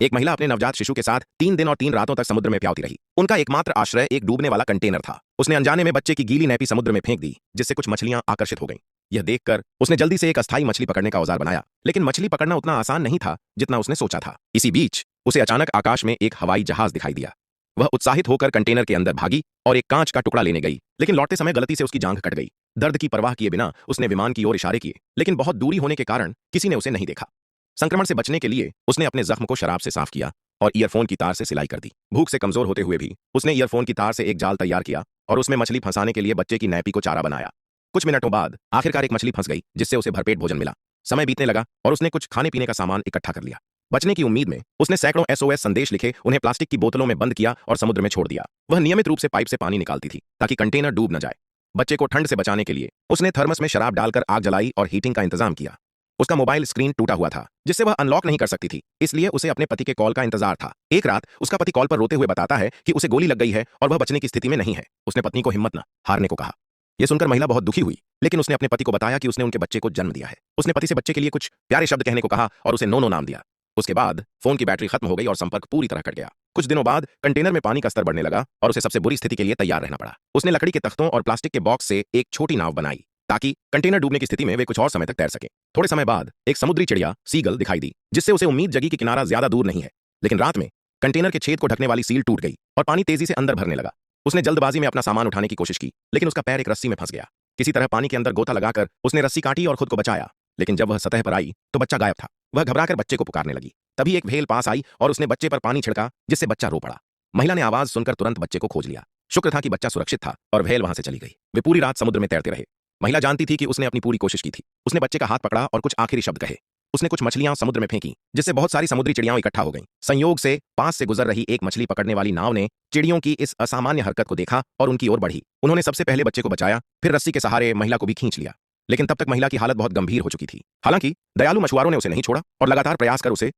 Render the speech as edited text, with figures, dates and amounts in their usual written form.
एक महिला अपने नवजात शिशु के साथ 3 दिन और 3 रातों तक समुद्र में प्याउती रही। उनका एकमात्र आश्रय एक डूबने वाला कंटेनर था। उसने अनजाने में बच्चे की गीली नैपी समुद्र में फेंक दी, जिससे कुछ मछलियां आकर्षित हो गईं। यह देखकर उसने जल्दी से एक अस्थायी मछली पकड़ने का औजार बनाया, लेकिन मछली पकड़ना उतना आसान नहीं था जितना उसने सोचा था। इसी बीच उसे अचानक आकाश में एक हवाई जहाज दिखाई दिया। वह उत्साहित होकर कंटेनर के अंदर भागी और एक कांच का टुकड़ा लेने गई, लेकिन लौटते समय गलती से उसकी जांघ कट गई। दर्द की परवाह किए बिना उसने विमान की ओर इशारे किए, लेकिन बहुत दूरी होने के कारण किसी ने उसे नहीं देखा। संक्रमण से बचने के लिए उसने अपने जख्म को शराब से साफ किया और ईयरफोन की तार से सिलाई कर दी। भूख से कमजोर होते हुए भी उसने ईयरफोन की तार से एक जाल तैयार किया और उसमें मछली फंसाने के लिए बच्चे की नैपी को चारा बनाया। कुछ मिनटों बाद आखिरकार एक मछली फंस गई, जिससे उसे भरपेट भोजन मिला। समय बीतने लगा और उसने कुछ खाने पीने का सामान इकट्ठा कर लिया। बचने की उम्मीद में उसने सैकड़ों एसओएस संदेश लिखे, उन्हें प्लास्टिक की बोतलों में बंद किया और समुद्र में छोड़ दिया। वह नियमित रूप से पाइप से पानी निकालती थी ताकि कंटेनर डूब न जाए। बच्चे को ठंड से बचाने के लिए उसने थर्मस में शराब डालकर आग जलाई और हीटिंग का इंतजाम किया। उसका मोबाइल स्क्रीन टूटा हुआ था, जिससे वह अनलॉक नहीं कर सकती थी, इसलिए उसे अपने पति के कॉल का इंतजार था। एक रात उसका पति कॉल पर रोते हुए बताता है कि उसे गोली लग गई है और वह बचने की स्थिति में नहीं है। उसने पत्नी को हिम्मत न हारने को कहा। यह सुनकर महिला बहुत दुखी हुई, लेकिन उसने अपने पति को बताया कि उसने उनके बच्चे को जन्म दिया है। उसने पति से बच्चे के लिए कुछ प्यारे शब्द कहने को कहा और उसे नो नो नाम दिया। उसके बाद फोन की बैटरी खत्म हो गई और संपर्क पूरी तरह कट गया। कुछ दिनों बाद कंटेनर में पानी का स्तर बढ़ने लगा और उसे सबसे बुरी स्थिति के लिए तैयार रहना पड़ा। उसने लकड़ी के तख्तों और प्लास्टिक के बॉक्स से एक छोटी नाव बनाई ताकि कंटेनर डूबने की स्थिति में वे कुछ और समय तक तैर सके। थोड़े समय बाद एक समुद्री चिड़िया सीगल दिखाई दी, जिससे उसे उम्मीद जगी कि किनारा ज्यादा दूर नहीं है। लेकिन रात में कंटेनर के छेद को ढकने वाली सील टूट गई और पानी तेजी से अंदर भरने लगा। उसने जल्दबाजी में अपना सामान उठाने की कोशिश की, लेकिन उसका पैर एक रस्सी में फंस गया। किसी तरह पानी के अंदर गोता लगाकर उसने रस्सी काटी और खुद को बचाया, लेकिन जब वह सतह पर आई तो बच्चा गायब था। वह घबराकर बच्चे को पुकारने लगी। तभी एक व्हेल पास आई और उसने बच्चे पर पानी छिड़का, जिससे बच्चा रो पड़ा। महिला ने आवाज सुनकर तुरंत बच्चे को खोज लिया। शुक्र था कि बच्चा सुरक्षित था और व्हेल वहां से चली गई। वे पूरी रात समुद्र में तैरते रहे। महिला जानती थी कि उसने अपनी पूरी कोशिश की थी। उसने बच्चे का हाथ पकड़ा और कुछ आखिरी शब्द कहे। उसने कुछ मछलियां समुद्र में फेंकी, जिससे बहुत सारी समुद्री चिड़ियां इकट्ठा हो गईं। संयोग से पास से गुजर रही एक मछली पकड़ने वाली नाव ने चिड़ियों की इस असामान्य हरकत को देखा और उनकी ओर बढ़ी। उन्होंने सबसे पहले बच्चे को बचाया, फिर रस्सी के सहारे महिला को भी खींच लिया। लेकिन तब तक महिला की हालत बहुत गंभीर हो चुकी थी। हालांकि दयालु मछुआरों ने उसे नहीं छोड़ा और लगातार प्रयास कर उसे